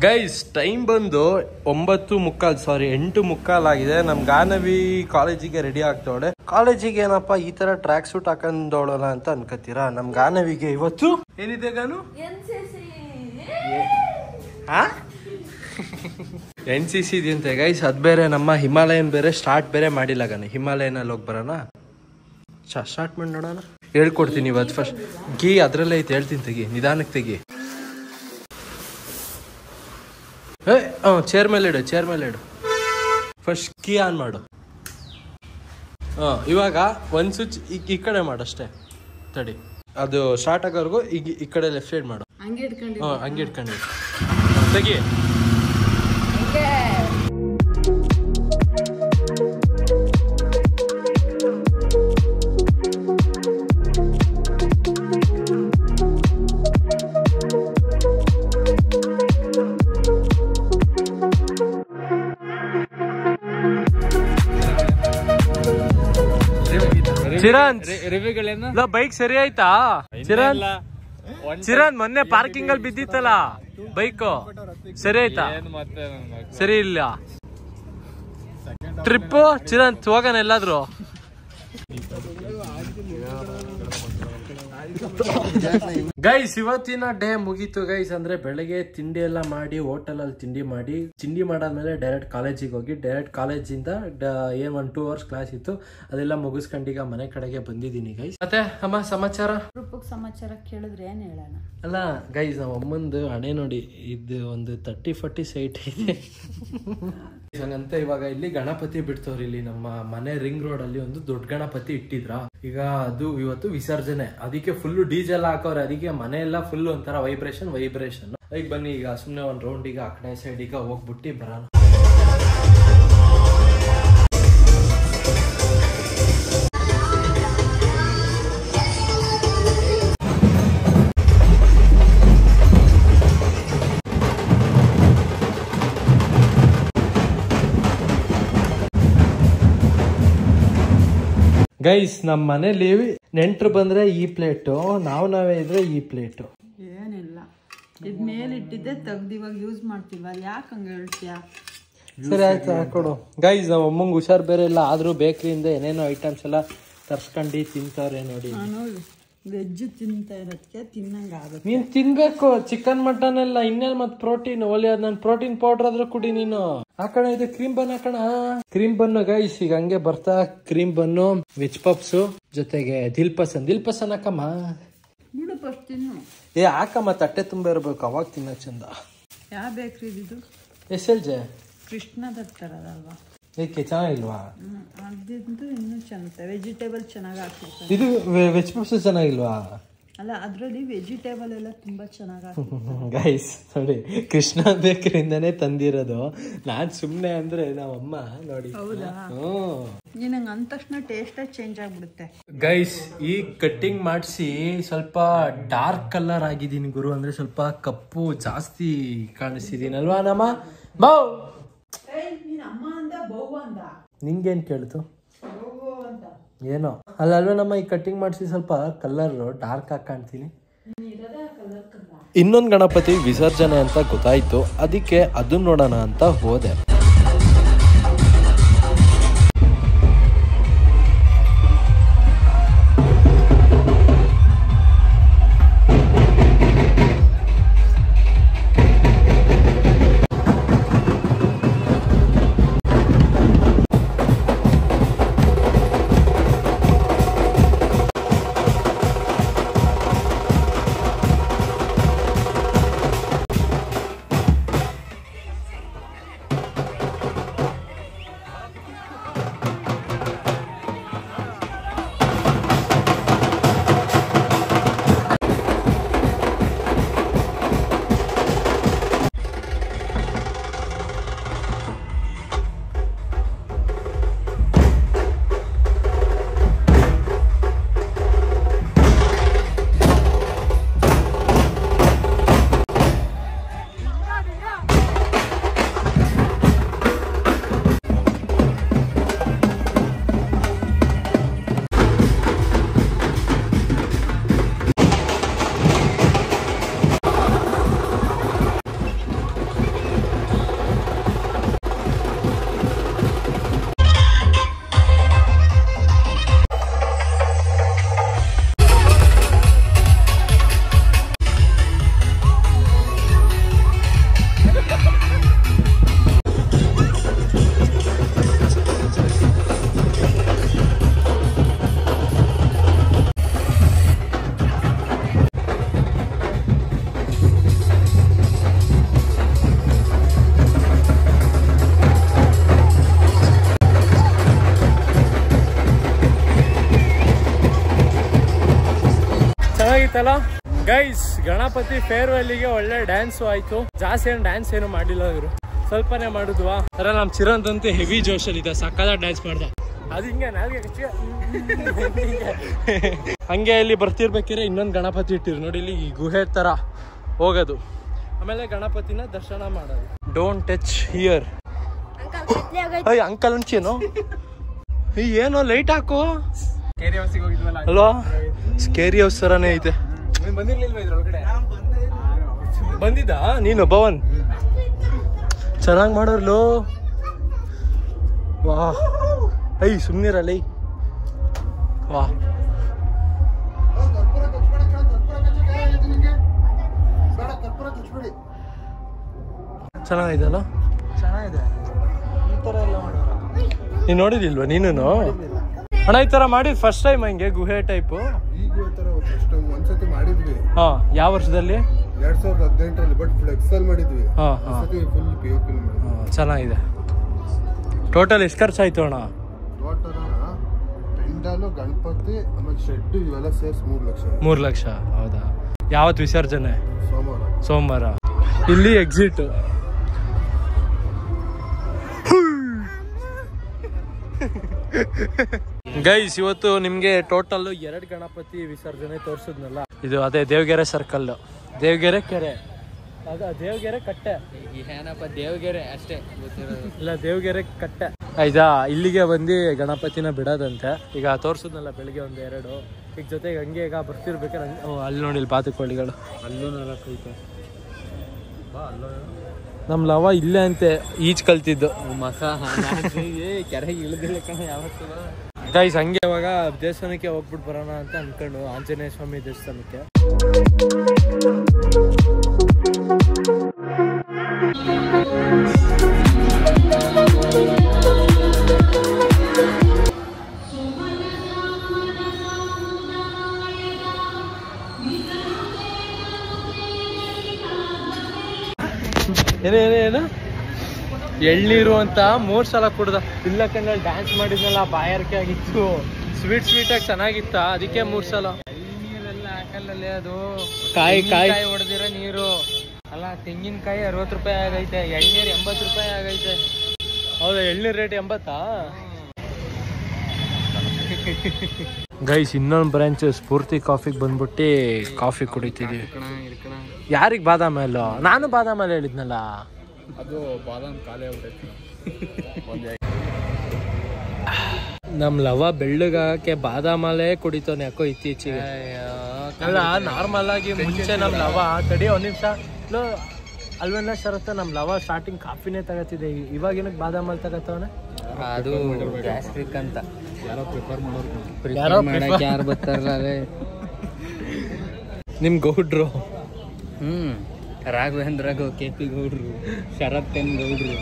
Guys time ಬಂದು 9:15 ಸಾರಿ 8:15 ಆಗಿದೆ. ನಮ್ ಗಾನವಿ ಕಾಲೇಜಿಗೆ ರೆಡಿ ಆಗ್ತವಳೆ. ಕಾಲೇಜಿಗೆ ಏನಪ್ಪಾ ಈ ತರ ಟ್ರ್ಯಾಕ್ ಸೂಟ್ ಹಾಕೊಂಡೋಳಲ್ಲ ಅಂತ ಅನ್ಕೋತೀರಾ. ನಮ್ ಗಾನವಿಗೆ ಇವತ್ತು ಏನಿದೆ ಗಾನು NCC ಇದೆಯಂತೆ ಗೈಸ್. ಅದ್ ಬೇರೆ ನಮ್ಮ ಹಿಮಾಲಯನ್ ಬೇರೆ ಸ್ಟಾರ್ಟ್ ಬೇರೆ ಮಾಡಿಲ್ಲ ಗಾನು. ಹಿಮಾಲಯನ್ ಅಲ್ಲಿ ಹೋಗಿ ಬರೋಣ. ಸ್ಟಾರ್ಟ್ ಮಾಡಿ ನೋಡೋಣ. ಹೇಳ್ಕೊಡ್ತೀನಿ ಇವತ್ತು ಫಸ್ಟ್ ಗೀ ಅದ್ರಲ್ಲೇ ಐತೆ. ಹೇಳ್ತೀನಿ ತೆಗಿ, ನಿಧಾನಕ್ಕೆ ತೆಗಿ. ಚೇರ್ ಮೇಲೆ ಇಡು. ಫಸ್ಟ್ ಕೀ ಆನ್ ಮಾಡು. ಇವಾಗ ಒಂದ್ ಸ್ವಿಚ್ ಈ ಕಡೆ ಮಾಡಷ್ಟೇ. ತಡಿ, ಅದು ಸ್ಟಾರ್ಟ್ ಆಗೋವರೆಗೂ ಈಗ ಈ ಕಡೆ ಲೆಫ್ಟ್ ಸೈಡ್ ಮಾಡು. ಹಂಗೆ ಇಟ್ಕೊಂಡು ತೆಗಿ. ಚಿರಾನ್ ಬೈಕ್ ಸರಿ ಆಯ್ತಾ? ಚಿರಾನ್ ಮೊನ್ನೆ ಪಾರ್ಕಿಂಗ್ ಅಲ್ಲಿ ಬಿದ್ದಿತ್ತಲ್ಲ ಬೈಕ್, ಸರಿ ಆಯ್ತಾ? ಸರಿ ಇಲ್ಲ. ಟ್ರಿಪ್ ಚಿರಾನ್ ಹೋಗೋಣ ಎಲ್ಲಾದ್ರು. ಗೈಸ್ ಇವತ್ತಿನ ಡೇ ಮುಗೀತು ಗೈಸ್. ಅಂದ್ರೆ ಬೆಳಗ್ಗೆ ತಿಂಡಿ ಎಲ್ಲ ಮಾಡಿ ಹೋಟೆಲ್ ಅಲ್ಲಿ ತಿಂಡಿ ಮಾಡಾದ್ಮೇಲೆ ಡೈರೆಕ್ಟ್ ಕಾಲೇಜಿಗೆ ಹೋಗಿ, ಡೈರೆಕ್ಟ್ ಕಾಲೇಜಿಂದ 1-2 ಅವರ್ಸ್ ಕ್ಲಾಸ್ ಇತ್ತು, ಅದೆಲ್ಲ ಮುಗಿಸ್ಕೊಂಡು ಈಗ ಮನೆ ಕಡೆಗೆ ಬಂದಿದ್ದೀನಿ ಗೈಸ್. ಮತ್ತೆ ಅಮ್ಮ ಸಮಾಚಾರ ಕೇಳಿದ್ರೆ ಏನ್ ಹೇಳೋಣ? ಅಲ್ಲ ಗೈಸ್, ನಮ್ಮ ಅಮ್ಮಂದು ಹಣೆ ನೋಡಿ, ಇದು ಒಂದು 30-40 ಸೈಟ್ ಇದೆ. ಹಂಗಂತ ಇವಾಗ ಇಲ್ಲಿ ಗಣಪತಿ ಬಿಡ್ತವ್ರಿ. ಇಲ್ಲಿ ನಮ್ಮ ಮನೆ ರಿಂಗ್ ರೋಡ್ ಅಲ್ಲಿ ಒಂದು ದೊಡ್ಡ ಗಣಪತಿ ಇಟ್ಟಿದ್ರ. ಈಗ ಅದು ಇವತ್ತು ವಿಸರ್ಜನೆ, ಅದಕ್ಕೆ ಫುಲ್ ಡೀಸೆಲ್ ಹಾಕವ್ರೆ. ಅದಕ್ಕೆ ಮನೆ ಎಲ್ಲ ಫುಲ್ ಒಂಥರ ವೈಬ್ರೇಷನ್. ಈಗ ಬನ್ನಿ, ಈಗ ಸುಮ್ನೆ ಒಂದ್ ರೌಂಡ್ ಈಗ ಆ ಕಡೆ ಸೈಡ್ ಈಗ ಹೋಗ್ಬಿಟ್ಟು ಬರೋಣ. ಗೈಸ್ ನಮ್ ಮನೇಲಿ ನೆಂಟ್ರು ಬಂದ್ರೆ ಈ ಪ್ಲೇಟು, ನಾವೇ ಇದ್ರೆ ಈ ಪ್ಲೇಟು. ಏನಿಲ್ಲ, ಇದ್ ಮೇಲಿಟ್ಟಿದ್ದೆ ತೆಗ್ದು ಇವಾಗ ಯೂಸ್ ಮಾಡ್ತೀವಿ. ಯಾಕೆ ಹಂಗ ಹೇಳ್ತೀಯಾ? ಸರಿ ಆಯ್ತು, ಹಾಕೊಡು. ಗೈಸ್ ನಮ್ಮ ಅಮ್ಮಂಗ್ ಹುಷಾರ್ ಬೇರೆ ಇಲ್ಲ, ಆದ್ರೂ ಬೇಕ್ರಿಯಿಂದ ಏನೇನೋ ಐಟಮ್ಸ್ ಎಲ್ಲ ತರ್ಸ್ಕೊಂಡು ತಿಂತವ್ರೆ ನೋಡಿ. ವೆಜ್ ತಿಂತಾ ಇರೋದಕ್ಕೆ ತಿನ್ನಂಗ ಆಗುತ್ತೆ. ನೀನ್ ತಿನ್ಬೇಕು ಚಿಕನ್ ಮಟನ್ ಎಲ್ಲ. ಇನ್ನೇನ್ ಮತ್ ಪ್ರೋಟೀನ್ ಒಲಿ, ಅದ್ ನನ್ ಪ್ರೋಟೀನ್ ಪೌಡರ್ ಆದ್ರೂ ಕುಡಿ ನೀನು. ಹಾಕೋಣ, ಇದು ಕ್ರೀಮ್ ಬನ್ ಹಾಕೋಣ. ಕ್ರೀಮ್ ಬನ್ನು ಗೈಸ್, ಈಗ ಹಂಗೆ ಬರ್ತಾ ಕ್ರೀಮ್ ಬನ್ನು, ವೆಜ್ ಪಪ್ಸ್ ಜೊತೆಗೆ ದಿಲ್ಪಸನ್ ಹಾಕಮ್ಮ. ಬಿಡು ಫಸ್ಟ್ ತಿನ್ನು. ಹಾಕಮ್ಮ, ತಟ್ಟೆ ತುಂಬ ಇರ್ಬೇಕು, ಅವಾಗ ತಿನ್ನೋ ಚಂದ. ಯಾವ ಬೇಕ್ರಿ ಇದು? SLJ ಕೃಷ್ಣದ ತರದಲ್ವಾ? ಏಕೆ ಚೆನ್ನಾಗಿಲ್ವಾ? ಅದಿದ್ದು ಇನ್ನೂ ಚೆನ್ನಾಗಿ ವೆಜಿಟೇಬಲ್ ಚೆನ್ನಾಗಿ ಹಾಕಿರ್ತಾರೆ. ಇದು ವೆಜ್ ಪಪ್ಸ್ ಚೆನ್ನಾಗಿಲ್ವಾ? ಅಲ್ಲ, ಅದ್ರಲ್ಲಿ ವೆಜಿಟೇಬಲ್ ಎಲ್ಲ ತುಂಬಾ ಚೆನ್ನಾಗಿ ಹಾಕಿರ್ತಾರೆ. ಗೈಸ್ ನೋಡಿ, ಕೃಷ್ಣ ಬೇಕರಿಯಿಂದಾನೇ ತಂದಿರೋದು. ನಾನ್ ಸುಮ್ನೆ ಅಂದ್ರೆ ನಮ್ಮಮ್ಮ ನೋಡಿ. ಹೌದಾ? ನಿನಗೆ ಅಂದ ತಕ್ಷಣ ಟೇಸ್ಟ್ ಚೇಂಜ್ ಆಗ್ಬಿಡುತ್ತೆ. ಗೈಸ್ ಈ ಕಟ್ಟಿಂಗ್ ಮಾಡಿಸಿ ಸ್ವಲ್ಪ ಡಾರ್ಕ್ ಕಲರ್ ಆಗಿದ್ದೀನಿ ಗುರು. ಅಂದ್ರೆ ಸ್ವಲ್ಪ ಕಪ್ಪು ಜಾಸ್ತಿ ಕಾಣಿಸ್ತಿದ್ದೀನಲ್ವಾ ನಮ್ಮ ಬೌ? ನಿಂಗೇನ್ ಕೇಳ್ತು? ಏನೋ ಅಲ್ವೇ ನಮ್ಮ ಈ ಕಟ್ಟಿಂಗ್ ಮಾಡಿಸಿ ಸ್ವಲ್ಪ ಕಲರ್ ಡಾರ್ಕ್ ಆಗಿ ಕಾಣ್ತೀನಿ. ಇನ್ನೊಂದು ಗಣಪತಿ ವಿಸರ್ಜನೆ ಅಂತ ಗೊತ್ತಾಯ್ತು, ಅದಕ್ಕೆ ಅದನ್ನ ನೋಡೋಣ ಅಂತ ಹೋದೆ. ಚೆನ್ನಾಗಿತ್ತಲ್ಲ ಗೈಸ್. ಗಣಪತಿ ಫೇರ್ವೆಲ್ಗೆ ಒಳ್ಳೆ ಡ್ಯಾನ್ಸು ಆಯ್ತು. ಜಾಸ್ತಿ ಏನು ಡ್ಯಾನ್ಸ್ ಏನು ಮಾಡಿಲ್ಲ ಇವರು, ಸ್ವಲ್ಪನೇ ಮಾಡಿದ್ವಾ. ಅದ್ರ ನಮ್ ಚಿರಂತ್ ಅಂತೂ ಹೆವಿ ಜೋಶಲ್ಲಿ ಇದೆ, ಸಕ್ಕದ ಡ್ಯಾನ್ಸ್ ಮಾಡ್ದ. ಅದು ಹಿಂಗೆ ಹಂಗೆ ಇಲ್ಲಿ ಬರ್ತಿರ್ಬೇಕಿದ್ರೆ ಇನ್ನೊಂದು ಗಣಪತಿ ಇಟ್ಟಿರು ನೋಡಿ, ಇಲ್ಲಿ ಈ ಗುಹೆ ತರ ಹೋಗೋದು, ಆಮೇಲೆ ಗಣಪತಿನ ದರ್ಶನ ಮಾಡೋದು. Don't touch here. ಅಂಕಲ್ ಅಂಚೇನು ಏನೋ ಲೈಟ್ ಹಾಕು ಅಲ್ವಾ, ಸ್ಕೇರಿ ಹೌಸ್ ತರಾನೇ ಐತೆ. ಬಂದಿದ್ದ ನೀನು ಭವನ್, ಚೆನ್ನಾಗಿ ಮಾಡೋರ್ಲು. ವಾ ಐ ಸುಮ್ನಿರಲ್ಲ ವಾ. ಚೆನ್ನಾಗಿದೆಲ್ಲ, ಚೆನ್ನಾಗಿದೆ. ಈ ತರ ಎಲ್ಲ ಮಾಡೋಣ. ನೀನ್ ನೋಡಿದಿಲ್ವಾ ನೀನು ಅಣ್ಣ? ಈ ತರ ಮಾಡಿದ್ ಫಸ್ಟ್ ಟೈಮ್ ಹಂಗೆ ಗುಹೆ ಟೈಪು. ಒಂದ್ಸತಿ ಮಾಡಿದ್ವಿ. ಹಾ, ಯಾವ ವರ್ಷದಲ್ಲಿ? 2018 ಬಟ್ ಫುಲ್ ಎಕ್ಸೆಲ್ ಮಾಡಿದ್ವಿ. ಹಾ ಫುಲ್ POP ಮಾಡಿದ್ವಿ. ಚೆನ್ನಾಗಿದೆ. ಟೋಟಲ್ ಎಷ್ಟು ಖರ್ಚಾಯ್ತು ಅಣ್ಣ? ಟೋಟಲ್ ಪೆಂಡಾಲು, ಗಣಪತಿ, ಆಮೇಲೆ ಶೆಡ್ ಇವೆಲ್ಲ ಸೇರ್ಸ್ 3 ಲಕ್ಷ. 3 ಲಕ್ಷ. ಹೌದಾ? ಯಾವತ್ತು ವಿಸರ್ಜನೆ? ಸೋಮವಾರ. ಇಲ್ಲಿ ಎಕ್ಸಿಟ್. ಗೈಸ್, ಇವತ್ತು ನಿಮ್ಗೆ ಟೋಟಲ್ 2 ಗಣಪತಿ ವಿಸರ್ಜನೆ ತೋರ್ಸಿದ್ನಲ್ಲ. ಇದು ಅದೇ ದೇವಗೆರೆ ಸರ್ಕಲ್, ದೇವಗೆರೆ ಕೆರೆ, ಅದು ದೇವಗೆರೆ ಕಟ್ಟೆ. ಏನಪ್ಪ ದೇವಗೆರೆ ಅಷ್ಟೇ ಇಲ್ಲ, ದೇವಗೆರೆ ಕಟ್ಟೆ. ಆಯ್ತಾ, ಇಲ್ಲಿಗೆ ಬಂದು ಗಣಪತಿನ ಬಿಡೋದಂತೆ. ಈಗ ತೋರ್ಸಿದ್ನಲ್ಲ ಬೆಳಿಗ್ಗೆ 1-2, ಈಗ ಜೊತೆಗೆ ಹಂಗೆ ಈಗ ಬರ್ತಿರ್ಬೇಕಾರೆ ಅಲ್ಲಿ ನೋಡಿ, ಇಲ್ಲಿ ಬಾತುಕೋಳಿಗಳು ಅಲ್ಲೂ 4 ಐತೆ. ನಮ್ ಲವ ಇಲ್ಲೇ ಅಂತೆ ಈಜ್ ಕಲ್ತಿದ್ದು. ಕೆರೆಗೆ ಇಳಿದಿಲ್ಲ ಕಣ ಯಾವತ್ತು. ಗೈಸ್, ಹಂಗೆ ಇವಾಗ ದೇವಸ್ಥಾನಕ್ಕೆ ಹೋಗ್ಬಿಟ್ಟು ಬರೋಣ ಅಂತ ಅನ್ಕೊಂಡು, ಆಂಜನೇಯ ಸ್ವಾಮಿ ದೇವಸ್ಥಾನಕ್ಕೆ. ಏನೇನು ಎಳ್ನೀರು ಅಂತ 3 ಸಲ ಕುಡ್ದ. ಇಲ್ಲ ಕಣ್ಣಲ್ಲಿ ಡ್ಯಾನ್ಸ್ ಮಾಡಿದ್ನಲ್ಲ, ಬಾಯಾರಿಕೆ ಆಗಿತ್ತು. ಸ್ವೀಟ್ ಆಗಿ ಚೆನ್ನಾಗಿತ್ತ, ಅದಕ್ಕೆ 3 ಸಲ. ನೀರೆಲ್ಲ ಹಾಕಲ್ಲೇ, ಅದು ಕಾಯಿ ಹೊಡೆದಿರೋ ನೀರು ಅಲ್ಲ. ತೆಂಗಿನಕಾಯಿ 60 ರೂಪಾಯಿ ಆಗೈತೆ, ಎಳ್ನೀರು 80 ರೂಪಾಯಿ ಆಗೈತೆ. ಹೌದಾ? ಎಳ್ನೀರ್ ರೇಟ್ 80? ಗೈಸ್, ಇನ್ನೊಂದು ಬ್ರಾಂಚ್ ಸ್ಫೂರ್ತಿ ಕಾಫಿಗೆ ಬಂದ್ಬಿಟ್ಟು ಕಾಫಿ ಕುಡಿತಿದೀವಿ. ಯಾರಿಗೆ ಬಾದಾಮ್ ಅಲ್ಲೋ? ನಾನು ಬಾದಾಮ್ ಅಲ್ಲಿ ಹೇಳಿದ್ನಲ್ಲ. ಅದು ಬಾದಾಮ್ ಖಾಲಿ ಆಗ್ಬಿಟ್ಟೈತಿ. ನಮ್ ಲವ ಬೆಳ್ಳಗಾಗಕ್ಕೆ ಬಾದಾಮಲ್ಲೇ ಕುಡಿತಾನೆ ಯಾಕೋ ಇತ್ತೀಚೆಗೆ. ಅಲ್ಲ, ನಾರ್ಮಲ್ ಆಗಿ ಮುಂಚೆ ನಮ್ ಲವ ತಡಿ 1 ನಿಮಿಷ ಅಲ್ವೆಲ್ಲ ಶರತ್ತ, ನಮ್ ಲವ ಸ್ಟಾರ್ಟಿಂಗ್ ಕಾಫಿನೇ ತಗತ್ತಿದೆ. ಇವಾಗ ಏನಕ್ಕೆ ಬಾದಾಮಲ್ಲಿ ತಗತ್ತವನೆ? ಅದು ಗ್ಯಾಸ್ಟ್ರಿಕ್ ಅಂತ ಯಾರೋ ಪ್ರಿಫರ್ ಮಾಡೋರು. ಯಾರು ಬರ್ತಾರಲ್ಲ ನಿಮ್ ಗೌಡ್ರು. ರಾಘವೇಂದ್ರ KP ಗೌಡ್ರು, ಶರತ್ ಎನ್ ಗೌಡ್ರು,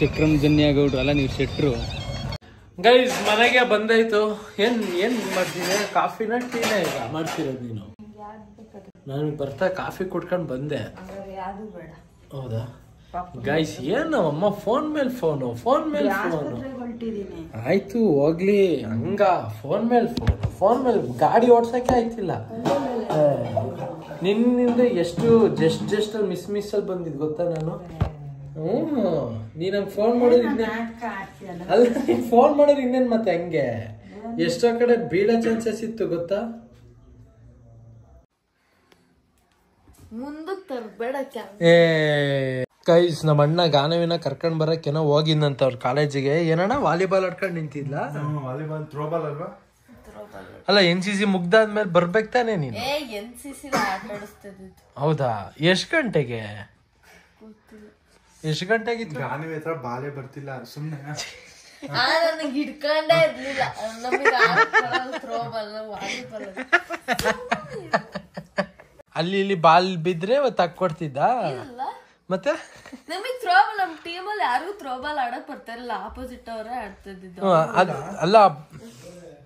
ಚಕ್ರಮ್ ಜನ್ಯ ಗೌಡ್ರು ಅಲ್ಲ, ನೀವು ಶೆಟ್ರು. ಗೈಸ್, ಮನೆಗೆ ಬಂದಾಯ್ತು. ಏನ್ ಮಾಡ್ತೀನಿ? ಕಾಫಿನ ಟೀನ ಈಗ ಮಾಡ್ತಿರೋದು ನೀನು? ನಾನು ಬರ್ತಾ ಕಾಫಿ ಕುಡ್ಕೊಂಡು ಬಂದೆ. ಹೌದಾ? ಗೈಸ್, ಏನು ಅಮ್ಮ ಫೋನ್ ಮೇಲೆ ಫೋನು. ಆಯ್ತು ಹೋಗ್ಲಿ, ಹಂಗ ಫೋನ್ ಮೇಲೆ ಗಾಡಿ ಓಡ್ಸಕ್ಕೆ ಆಯ್ತಿಲ್ಲ. ನಿನ್ನಿಂದ ಎಷ್ಟು ಜಸ್ಟ್ ಅಲ್ಲಿ ಮಿಸ್ ಅಲ್ಲಿ ಬಂದಿದ್ ಗೊತ್ತಾ ನಾನು? ನೀ ನಂಗೆ ಫೋನ್ ಮಾಡೋದು ಅಲ್ಲ, ಫೋನ್ ಮಾಡೋದು ಇನ್ನೇನ್ ಮತ್ತೆ ಹಂಗೆ ಎಷ್ಟೋ ಕಡೆ ಬೀಳೋ ಚಾನ್ಸಸ್ ಇತ್ತು ಗೊತ್ತಾ? ಗೈಸ್, ನಮ್ಮ ಅಣ್ಣ ಗಾನವಿನ ಕರ್ಕೊಂಡ್ ಬರಕ್ಕೇನೋ ಹೋಗಿದ್ನಂತ ಅವ್ರ ಕಾಲೇಜಿಗೆ. ಏನಣ್ಣ ವಾಲಿಬಾಲ್ ಆಡ್ಕೊಂಡು ನಿಂತಿದ್ಲ? ವಾಲಿಬಾಲ್ ಥ್ರೋಬಾಲ್ ಅಲ್ವಾ? ಅಲ್ಲ, NCC ಮುಗ್ದಾದ್ಮೇಲೆ ಬರ್ಬೇಕು ತಾನೆ ನೀನು? ಹೌದಾ? ಎಷ್ಟು ಗಂಟೆಗೆ ಗಾನವಿ ಹತ್ರ ಬಾಲೆ ಬರ್ತಿಲ್ಲ, ಸುಮ್ನೆ ಹಿಡ್ಕೊಂಡೇ ಇರ್ಲಿಲ್ಲ. ಅಲ್ಲಿ ಇಲ್ಲಿ ಬಾಲ್ ಬಿದ್ರೆ ತಕ್ಕೊಡ್ತಿದ್ದ ಮತ್ತೆ. ನಮಗ್ ಥ್ರೋಬಾಲ್ ನಮ್ ಟೀಮಲ್ಲಿ ಯಾರಿಗೂ ಥ್ರೋಬಾಲ್ ಆಡಕ್ ಬರ್ತಾರಲ್ಲ, ಆಪೋಸಿಟ್ ಅವರೇ ಆಡ್ತಿದ್ದು. ಅಲ್ಲ,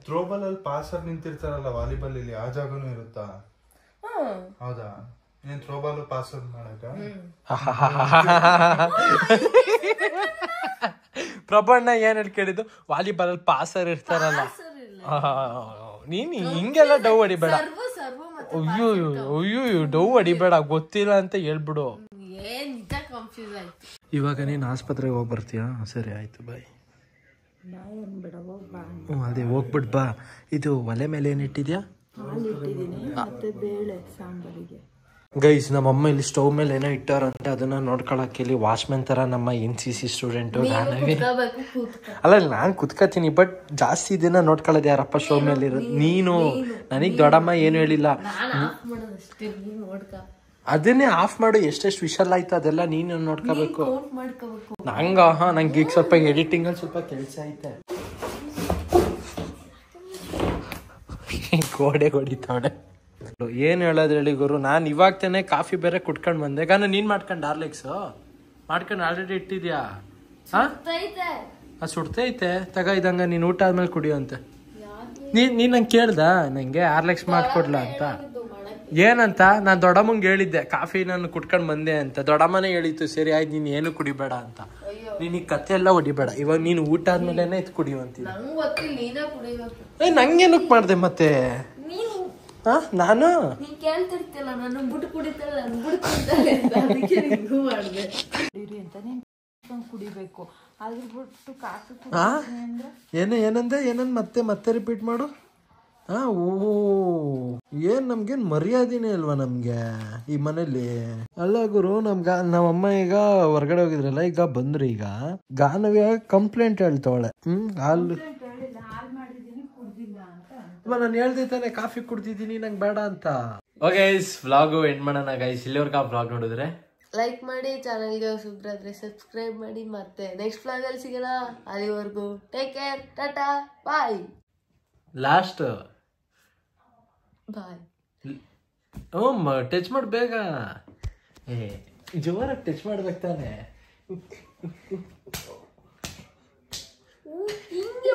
ಥ್ರೋಬಾಲ್ ಅಲ್ಲಿ ಪಾಸರ್ ನಿಂತಿರ್ತಾರಲ್ಲ, ವಾಲಿಬಾಲ್ ಇಲ್ಲಿ ಆ ಜಾಗನೂ ಇರುತ್ತಾ? ಹೌದಾ? ನೀನ್ ಥ್ರೋಬಾಲ್ ಪಾಸರ್ ಮಾಡಕ ಪ್ರಭಣ್ಣ ಏನ್ ಹೇಳಿ ಕೇಳಿದ್ದು? ವಾಲಿಬಾಲ್ ಅಲ್ಲಿ ಪಾಸರ್ ಇರ್ತಾರಲ್ಲ. ನೀನ್ ಹಿಂಗೆಲ್ಲ ಡೌ ಹೊಡಿಬೇಡ. ಅಯ್ಯೋ ಅಯ್ಯೋ ಡವ್ ಹೊಡಿಬೇಡ ಗೊತ್ತಿಲ್ಲ ಅಂತ ಹೇಳ್ಬಿಡು. ಏನ್ ನಿಜ ಕನ್ಫ್ಯೂಸ್ ಆಯ್ತು. ಇವಾಗ ನೀನು ಆಸ್ಪತ್ರೆಗೆ ಹೋಗಿ ಬರ್ತೀಯಾ? ಸರಿ ಆಯ್ತು ಬಾಯ್. ಅದೇ ಹೋಗ್ಬಿಟ್ ಬಾ. ಇದು ಒಲೆ ಮೇಲೆ ಏನಿಟ್ಟಿದ್ಯಾ? ಮತ್ತೆ ಬೇಳೆ ಸಾಂಬಾರಿಗೆ. ಗೈಸ್ ನಮ್ಮಮ್ಮ ಇಲ್ಲಿ ಸ್ಟವ್ ಮೇಲೆ ಏನೋ ಇಟ್ಟಾರಂತೆ, ಅದನ್ನ ನೋಡ್ಕೊಳಕ್ಕೆ ಇಲ್ಲಿ ವಾಚ್ಮೆನ್ ತರ ನಮ್ಮ NCC ಸ್ಟೂಡೆಂಟ್ ಅಲ್ಲ ನಾನ್ ಕುತ್ಕತೀನಿ, ಬಟ್ ಜಾಸ್ತಿ ದಿನ ನೋಡ್ಕೊಳ್ಳೋದು ಯಾರಪ್ಪ ಸ್ಟವ್ ಮೇಲೆ ಇರೋದು? ನೀನು. ನನಗ್ ದೊಡ್ಡಮ್ಮ ಏನು ಹೇಳಿಲ್ಲ, ಅದನ್ನೇ ಆಫ್ ಮಾಡು. ಎಷ್ಟೆಷ್ಟು ವಿಷಲ್ ಆಯ್ತು ಅದೆಲ್ಲ ನೀನು ನೋಡ್ಕೋಬೇಕು. ನಂಗೆ ಈಗ ಸ್ವಲ್ಪ ಎಡಿಟಿಂಗ್ ಅಲ್ಲಿ ಸ್ವಲ್ಪ ಕೆಲಸ ಐತೆ. ಗೋಡೆ ಹೊಡಿತಾವಡೆ. ಏನ್ ಹೇಳೋದು ಹೇಳಿ ಗುರು, ನಾನು ಇವಾಗ ತಾನೆ ಕಾಫಿ ಬೇರೆ ಕುಟ್ಕೊಂಡ್ ಬಂದೆ. ಗಾನ ನೀನ್ ಮಾಡ್ಕೊಂಡು ಹಾರ್ಲಿಕ್ಸ್ ಮಾಡ್ಕೊಂಡು ಆಲ್ರೆಡಿ ಇಟ್ಟಿದ್ಯಾ? ಸುಡ್ತೈತೆ ತಗ ಇದಂಗ ನೀನ್ ಊಟ ಆದ್ಮೇಲೆ ಕುಡಿಯೋಂತೆ. ನೀನ್ ನಂಗೆ ಕೇಳ್ದ ನಂಗೆ ಹಾರ್ಲಿಕ್ಸ್ ಮಾಡ್ಕೊಡ್ಲಾ ಅಂತ? ಏನಂತ ನಾನು ದೊಡ್ಡಮ್ಮಂಗೆ ಹೇಳಿದ್ದೆ ಕಾಫಿ ನಾನು ಕುಟ್ಕೊಂಡ್ ಬಂದೆ ಅಂತ. ದೊಡ್ಡಮ್ಮನೇ ಹೇಳಿತ್ತು ಸರಿ ಆಯ್ತು ನೀನ್ ಏನು ಕುಡಿಬೇಡ ಅಂತ. ನೀನ್ ಈ ಕತೆ ಎಲ್ಲ ಹೊಡಿಬೇಡ, ಇವಾಗ ನೀನು ಊಟ ಆದ್ಮೇಲೆ ಇದು ಕುಡಿಯುವಂತೀನಿ. ನಂಗೇನಕ್ ಮಾಡ್ದೆ ಮತ್ತೆ? ನಾನು ಕೇಳ್ತಿರ್ತಿಲ್ಲ ನಾನು ಬುಟ್ಟು ಕುಡಿತಾಳೆ ಅದಕ್ಕೆ ನಿಂಗೂ ಮಾಡ್ದೆ ಕುಡಿಬೇಕು. ಅದ್ರ ಬಿಟ್ಟು ಕಾಫಿ ಏನಂದೆ ಮತ್ತೆ ಮತ್ತೆ ರಿಪೀಟ್ ಮಾಡು. ಓ ಏನ್ ನಮ್ಗೇನ್ ಮರ್ಯಾದಿನೇ ಅಲ್ವಾ ನಮ್ಗೆ ಈ ಮನೇಲಿ? ಅಲ್ಲ ಗುರು, ನಮ್ಮಮ್ಮ ಈಗ ಹೊರಗಡೆ ಹೋಗಿದ್ರಲ್ಲ, ಈಗ ಬಂದ್ರು. ಈಗ ಗಾನವ್ಯ ಕಂಪ್ಲೇಂಟ್ ಹೇಳ್ತಾವಳೆ. ಹಾಲು ನಾನು ಹೇಳ್ದೆ ತಾನೆ ಕಾಫಿ ಕುಡ್ದಿದ್ದೀನಿ ನಂಗೆ ಬೇಡ ಅಂತ. ಓಕೆ ವ್ಲಾಗು ಎಂಡ್ ಮಾಡೋಣ ಗೈಸ್. ಇಲ್ಲಿವರೆಗೂ ಆ ವ್ಲಾಗ್ ನೋಡಿದ್ರೆ ಲೈಕ್ ಮಾಡಿ, ಚಾನಲ್ಗೆ ಹೊಸಬ್ರಾದ್ರೆ ಸಬ್ಸ್ಕ್ರೈಬ್ ಮಾಡಿ. ಮತ್ತೆ ನೆಕ್ಸ್ಟ್ ವ್ಲಾಗ್ ಅಲ್ಲಿ ಸಿಗೋಣ. ಅಲ್ಲಿವರೆಗೂ ಟೇಕ್ ಕೇರ್, ಟಾಟಾ, ಬಾಯ್. ಲಾಸ್ಟ್ ಬಾಯ್. ಟಚ್ ಮಾಡಿ ಬೇಗ. ಜೋರಾಗಿ ಟಚ್ ಮಾಡ್ಬೇಕು ತಾನೆ. ಹಿಂಗೆ